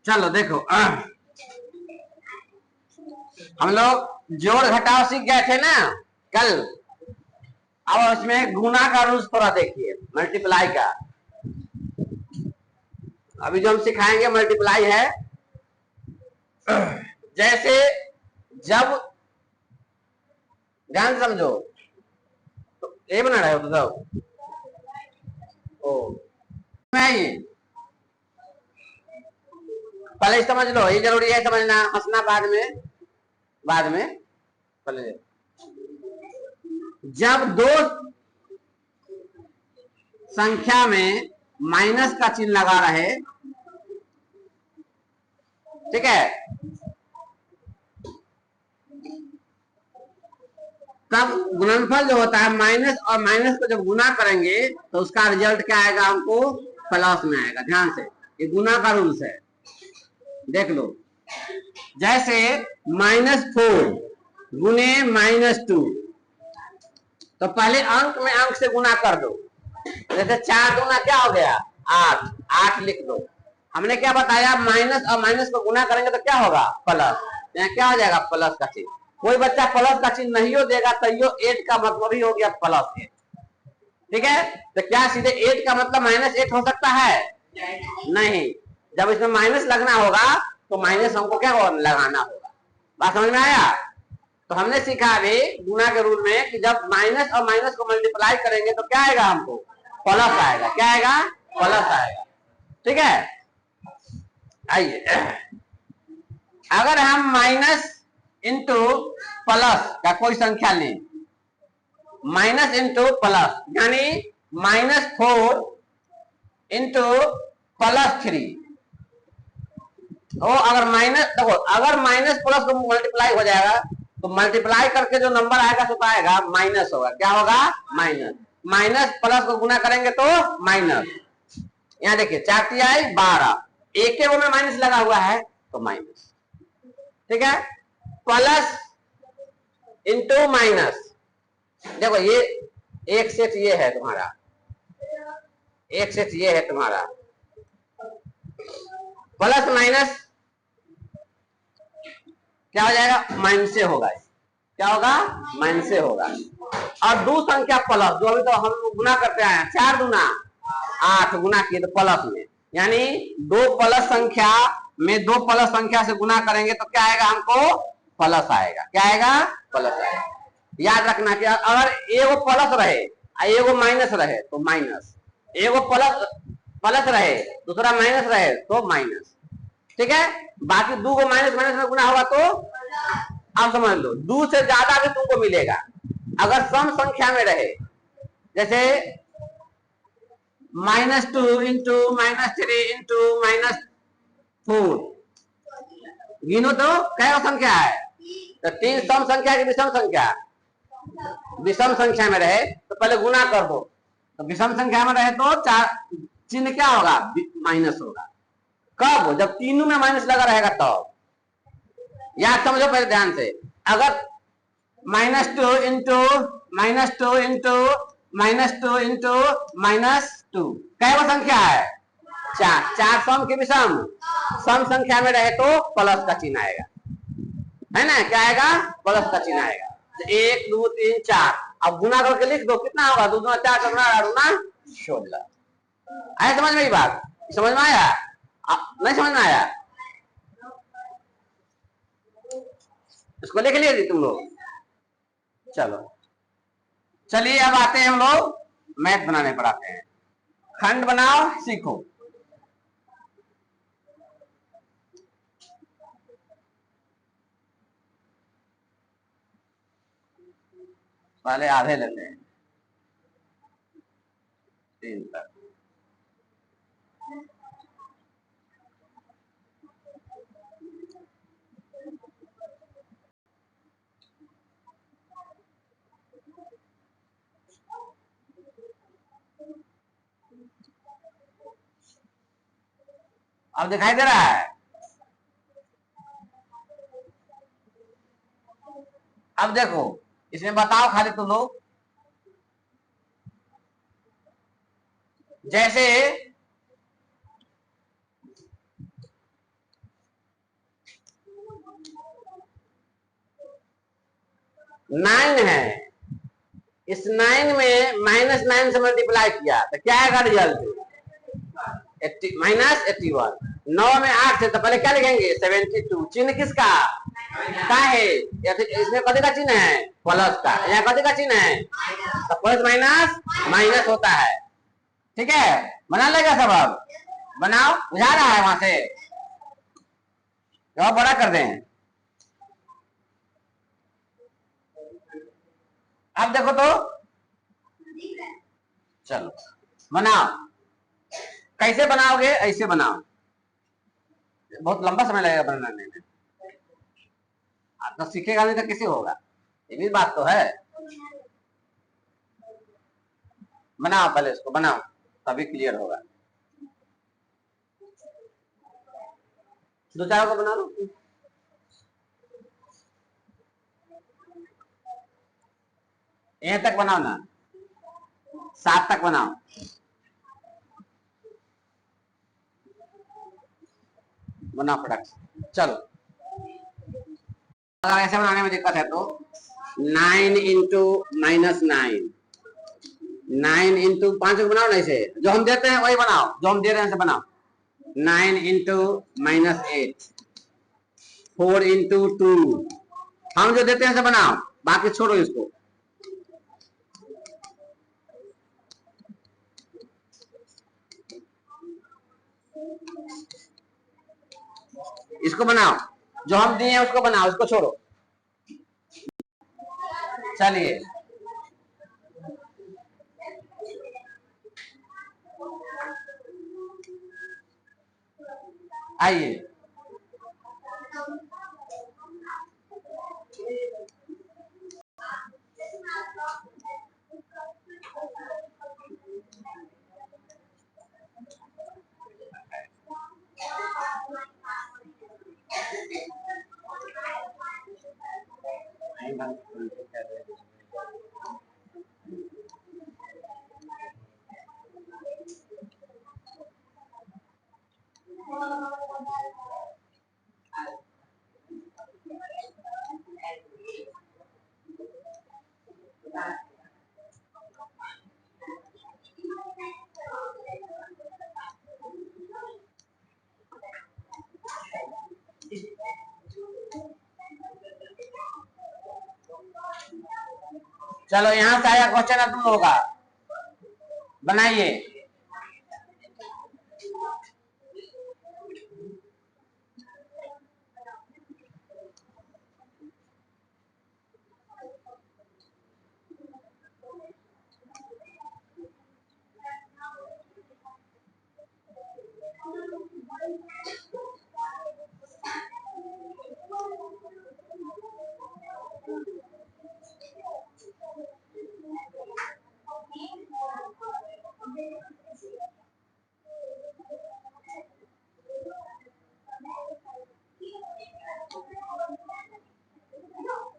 चलो देखो, हम लोग जोड़ घटाव सीख गए थे ना कल। अब उसमें गुना का रूल्स थोड़ा देखिए, मल्टीप्लाई का। अभी जो हम सिखाएंगे मल्टीप्लाई है। जैसे जब, ध्यान समझो, तो ये बना रहे हो तो ओ मैं ये पहले समझ लो, ये जरूरी है समझना, हंसना बाद में, बाद में। पहले जब दो संख्या में माइनस का चिन्ह लगा रहे, ठीक है, तब गुणनफल जो होता है माइनस और माइनस को जब गुना करेंगे तो उसका रिजल्ट क्या आएगा, हमको प्लस में आएगा। ध्यान से, ये गुना का रूल्स है, देख लो। जैसे -4 गुने -2, तो पहले अंक में अंक से गुना कर दो। जैसे 4 दूना क्या हो गया 8, 8 लिख दो। हमने क्या बताया, माइनस और माइनस को गुना करेंगे तो क्या होगा प्लस, यहाँ क्या हो जाएगा प्लस का चिन्ह। कोई बच्चा प्लस का चिन्ह नहीं हो देगा तैयो 8 का मतलब ही हो गया +8, ठीक है। तो क्या सीधे 8 का मतलब -8 हो सकता है? नहीं, जब इसमें माइनस लगना होगा तो माइनस हमको क्या लगाना होगा। बात समझ में आया? तो हमने सीखा अभी गुना के रूल में कि जब माइनस और माइनस को मल्टीप्लाई करेंगे तो क्या आएगा, हमको प्लस आएगा। क्या आएगा? प्लस आएगा, ठीक है। आइए, अगर हम माइनस इंटू प्लस का कोई संख्या लें, माइनस इंटू प्लस, यानी -4 इंटू +3, ओ अगर माइनस, देखो अगर माइनस प्लस को मल्टीप्लाई हो जाएगा तो मल्टीप्लाई करके जो नंबर आएगा तो आएगा माइनस होगा। क्या होगा? माइनस। माइनस प्लस को गुना करेंगे तो माइनस। यहाँ देखिए 4 × 12, एक के में माइनस लगा हुआ है तो माइनस, ठीक है। प्लस इंटू माइनस, देखो ये एक सेट ये है तुम्हारा, एक सेट ये है तुम्हारा, प्लस माइनस क्या हो जाएगा, माइनस से होगा। क्या होगा? माइनस से होगा। और दो संख्या प्लस, जो अभी तो हम गुना करते आए, 4 दूना 8 गुना किए तो प्लस में, यानी दो प्लस संख्या में दो प्लस संख्या से गुना करेंगे तो क्या आएगा, हमको प्लस आएगा। क्या आएगा? प्लस आएगा। याद रखना कि अगर एगो प्लस रहे एगो माइनस रहे तो माइनस, एगो प्लस प्लस रहे दूसरा माइनस रहे तो माइनस, ठीक है। बाकी दो को माइनस माइनस में गुना होगा तो आप समझ लो 2 से ज्यादा भी तुमको मिलेगा अगर सम संख्या में रहे। जैसे -2 इंटू -3 इंटू -4, गिनो तो क्या संख्या है, तो 3 सम संख्या की विषम संख्या, विषम संख्या में रहे तो पहले गुना कर दो, तो विषम संख्या में रहे तो चार चिन्ह क्या होगा, माइनस होगा। कब? जब तीनों में माइनस लगा रहेगा तब। याद समझो पहले ध्यान से, अगर -2 इंटू -2 इंटू -2 इंटू -2 क्या वो संख्या है, 4, 4 सम के विषम, सम संख्या में रहे तो प्लस का चिन्ह आएगा, है ना। क्या आएगा? प्लस का चिन्ह आएगा। 1 2 3 4, अब गुना करके लिख दो, कितना होगा, 2 दूना 4 4 8 16। आया समझ में? बात समझ में आया? नहीं समझ में आया? इसको लिख लिए तुम लोग? चलो चलिए अब आते हैं हम लोग मैथ बनाने पर आते हैं। खंड बनाओ सीखो। पहले आधे लेते हैं, 3 तक। अब दिखाई दे रहा है? अब देखो इसमें बताओ खाली तुम लोग, जैसे 9 है, इस 9 में -9 से मल्टीप्लाई किया तो क्या आएगा रिजल्ट? -81। 9 में 8 है तो पहले क्या लिखेंगे? 72। चिन्ह किसका का है? इसमें कथी का चिन्ह है? प्लस का। यहाँ कथी का चिन्ह है? तो प्लस माइनस माइनस होता है। ठीक है, बना लेगा सब? अब बनाओ, बुझा रहा है वहां से? तो बड़ा कर दें। अब देखो तो, चलो बनाओ। कैसे बनाओगे? ऐसे बनाओ, बहुत लंबा समय लगेगा बनाने में। आप तो सीखेगा नहीं तो कैसे होगा? ये भी बात तो है। बनाओ, पहले इसको बनाओ तभी क्लियर होगा। 2-4 को बना लो। तक बनाओ ना, 7 तक बनाओ। बनाओ फटाक से, चलो। अगर ऐसे बनाने में दिक्कत है तो 9 इंटू -9, 9 इंटू 5 बनाओ ना, ऐसे जो हम देते हैं वही बनाओ, जो हम दे रहे हैं बनाओ। 9 इंटू -8, 4 इंटू 2, हम जो देते हैं से बनाओ, बाकी छोड़ो इसको। इसको बनाओ, जो हम दिए हैं उसको बनाओ, उसको छोड़ो। चलिए, आइए। चलो, यहाँ से आया क्वेश्चन है तुम लोगों का, बनाइए।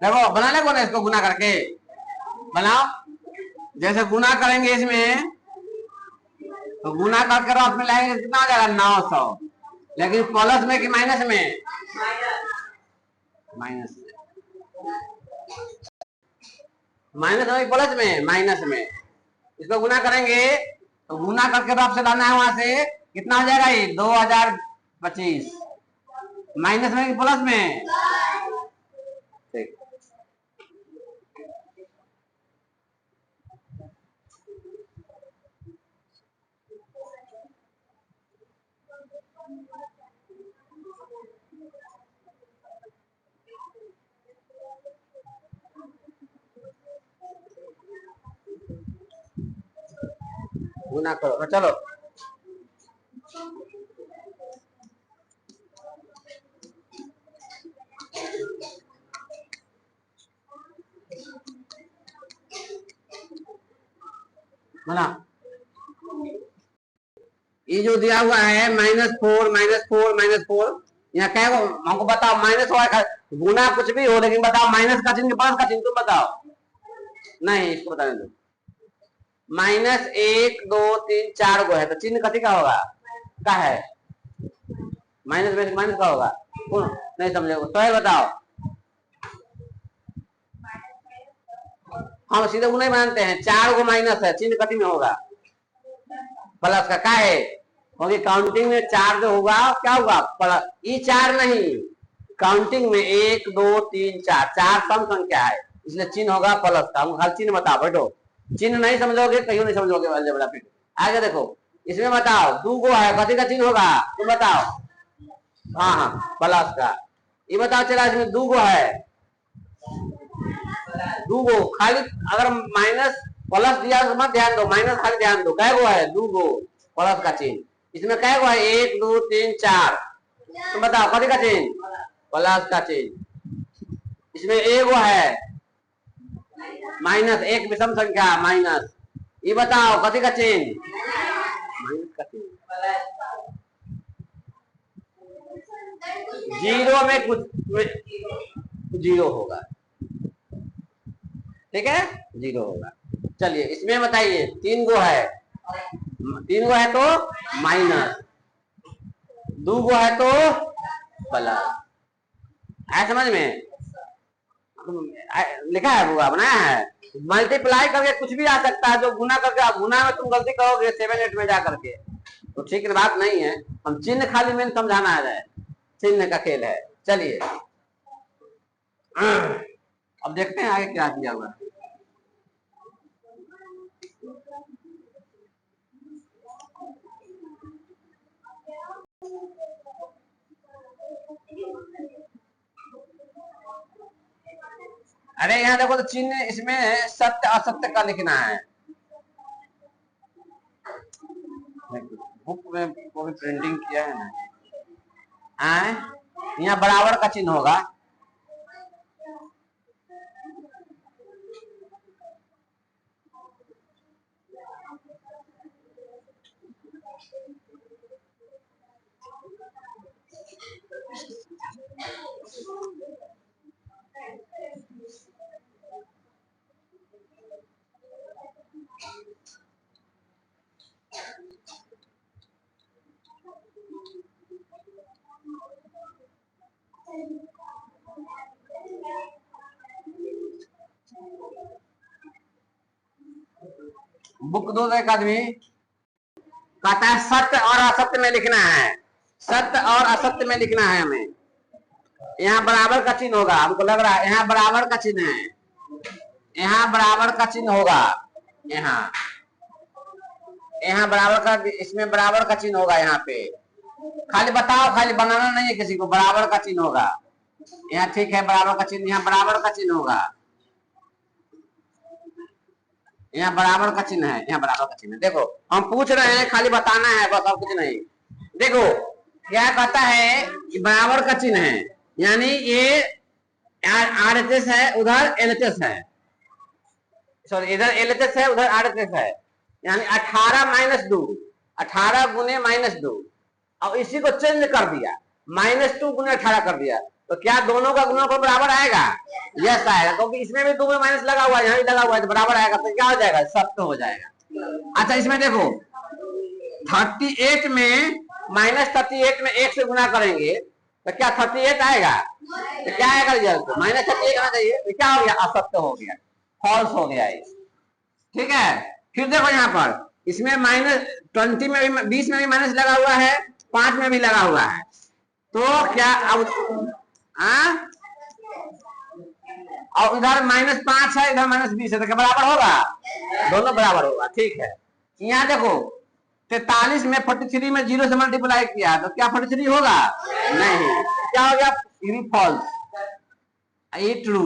देखो, बनाने को ना, इसको गुना करके बनाओ। जैसे गुना करेंगे इसमें, तो गुना करके रफ में लाएंगे कितना हो जाएगा? 900। लेकिन प्लस में कि माइनस में? माइनस में। माइनस में प्लस में? माइनस में। इसको गुना करेंगे तो गुना करके रफ से लाना है, वहां से कितना हो जाएगा? ये 2025। माइनस में कि प्लस में? ठीक। गुना करो, चलो। बना, ये जो दिया हुआ है -4 -4 -4, यहाँ क्या हमको बताओ? माइनस हुआ, गुना कुछ भी हो, लेकिन बताओ माइनस का चिन्ह प्लस का चिन्ह, तुम बताओ। नहीं, इसको बताने दो। -1 2 3 4 गो है तो चिन्ह कथी का होगा? का है? माइनस में माइनस का होगा? नहीं समझे तो है, बताओ। हम सीधे वो नहीं मानते हैं, 4 गो माइनस है, चिन्ह कथी में होगा, प्लस का है, क्योंकि काउंटिंग में 4 जो होगा क्या होगा प्लस, ये 4 नहीं, काउंटिंग में 1 2 3 4, 4 सम संख्या है, इसलिए चिन्ह होगा प्लस का। हम हर चिन्ह बताओ बेटो, चिन्ह नहीं समझोगे कहीं नहीं समझोगे अलजेब्रा। फिर आगे देखो, इसमें बताओ 2 गो है, कथी का चिन्ह होगा तुम बताओ। हाँ हाँ प्लस का। ये बताओ चला इसमें 2 गो है, 2 गो खाली, अगर माइनस प्लस दिया तो मत ध्यान दो, माइनस खाली ध्यान दो, कै गो है 2 गो प्लस का चिन्ह। इसमें कै गो है 1 2 3 4, तुम बताओ कथी का चिन्ह, प्लस का चिन्ह। इसमें एगो है माइनस, एक विषम संख्या माइनस, ये बताओ कथी का चिन्ह, माइनस का चिन्ह। जीरो में कुछ जीरो होगा, ठीक है, जीरो होगा। चलिए इसमें बताइए 3 गो है, 3 गो है तो माइनस, 2 गो है तो प्लस, है समझ में, लिखा है बुआ बनाया है। मल्टीप्लाई करके कुछ भी आ सकता है, जो गुना करके, आप गुना में तुम गलती करोगे 7 8 में जा करके तो ठीक बात नहीं है। हम चिन्ह खाली में समझाना है, चिन्ह का खेल है। चलिए अब देखते हैं आगे क्या किया हुआ। अरे यहाँ देखो तो चिन्ह इसमें सत्य असत्य का लिखना है, बुक में वो भी प्रिंटिंग किया है ना, यहाँ बराबर का चिन्ह होगा, बुक 2 एक आदमी कहता है सत्य और असत्य में लिखना है, सत्य और असत्य में लिखना है हमें। यहाँ बराबर का चिन्ह होगा, हमको लग रहा है यहाँ बराबर का चिन्ह है, यहाँ बराबर का चिन्ह होगा, यहाँ बराबर का, इसमें बराबर का चिन्ह होगा। यहाँ पे खाली बताओ, खाली बनाना नहीं है किसी को, बराबर का चिन्ह होगा यहाँ, ठीक है, बराबर का चिन्ह, यहाँ बराबर का चिन्ह होगा, यहाँ बराबर का चिन्ह है, यहाँ बराबर का चिन्ह। देखो हम पूछ रहे हैं, खाली बताना है बस, और कुछ नहीं। देखो क्या कहता है कि बराबर का चिन्ह है, यानी ये RHS है, उधर LHS है, सॉरी इधर LHS है उधर RHS है, यानी 18 माइनस 2, 18 गुने माइनस 2, अब इसी को चेंज कर दिया, -2 गुने 18 कर दिया, तो क्या दोनों का गुणनफल बराबर आएगा? यस आएगा, क्योंकि इसमें भी 2 में माइनस लगा हुआ है, यहाँ भी लगा हुआ है, तो बराबर आएगा, तो क्या हो जाएगा, सत्य हो जाएगा। अच्छा इसमें देखो 38 में -38 में 1 से गुना करेंगे तो क्या 38 आएगा, तो क्या आएगा रिजल्ट, -38 आना चाहिए, तो क्या हो गया, असत्य हो गया, फॉल्स हो गया ये, ठीक है। फिर देखो यहाँ पर इसमें -20 में भी, 20 में भी माइनस लगा हुआ है, 5 में भी लगा हुआ है, तो क्या अब और इधर -5 है, इधर -20 है, तो क्या बराबर होगा, दोनों बराबर होगा, ठीक है। यहाँ देखो 43 में 43 में 0 से मल्टीप्लाई किया, तो क्या 43 होगा, नहीं, क्या हो गया, फॉल्स, ये ट्रू।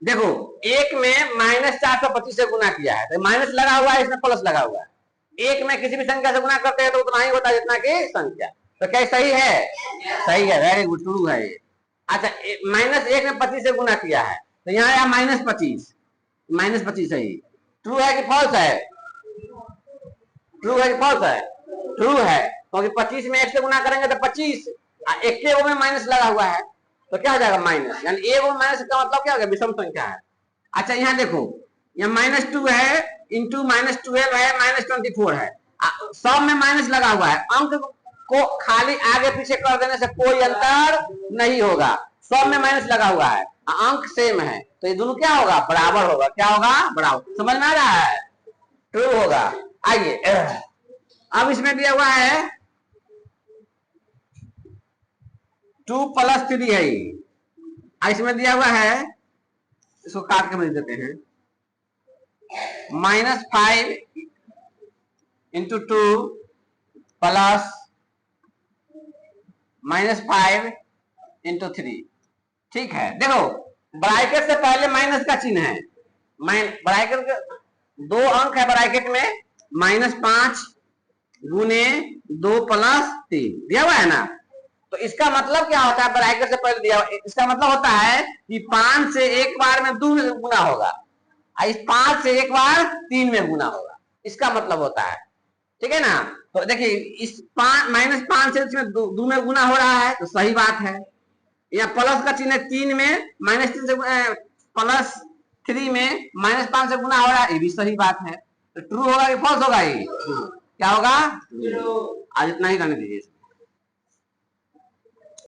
देखो 1 में -425 से गुना किया है, तो माइनस लगा हुआ है, इसमें प्लस लगा हुआ है, 1 में किसी भी संख्या से गुना करते हैं तो उतना ही होता है जितना की संख्या, तो क्या सही है, सही है, वेरी गुड, ट्रू है ये। अच्छा -1 में 25 से गुना किया है, तो यहाँ आया -25, -25 है, ट्रू है कि फॉल्स है, ट्रू है कि फॉल्स है, ट्रू है, क्योंकि 25 में 1 से गुना करेंगे तो 25, 1 में माइनस लगा हुआ है, तो क्या हो जाएगा माइनस, यानी 1 में माइनस का मतलब क्या हो गया, विषम संख्या है। अच्छा यहाँ देखो, यहाँ -2 है, इंटू -12 है, -24 है, सब में माइनस लगा हुआ है, अंक को खाली आगे पीछे कर देने से कोई अंतर नहीं होगा, सब में माइनस लगा हुआ है, अंक सेम है, तो ये दोनों क्या होगा, बराबर होगा। क्या होगा, बराबर। समझ में आ रहा है, ट्रू होगा। आइए अब इसमें दिया हुआ है 2 + 3 है, इसमें दिया हुआ है, इसको काट के बना देते हैं, -5 × 2 प्लस -5 × 3। ठीक है, देखो ब्रैकेट से पहले माइनस का चिन्ह है, ब्रैकेट के 2 अंक है ब्रैकेट में, -5 × 2 + 3 दिया हुआ है ना। तो इसका मतलब क्या होता है, ब्रैकेट से पहले दिया हुआ, इसका मतलब होता है कि 5 से एक बार में 2 गुना होगा, इस 5 से एक बार 3 में गुना होगा, इसका मतलब होता है। ठीक है ना। तो देखिए इस -5 से इसमें 2 में गुना हो रहा है, तो सही बात है। या प्लस का चिन्ह 3 में, -3 से +3 में -5 से गुना हो रहा है, ये भी सही बात है। तो ट्रू होगा कि फॉल्स होगा, ये क्या होगा, आज इतना ही करने दीजिए।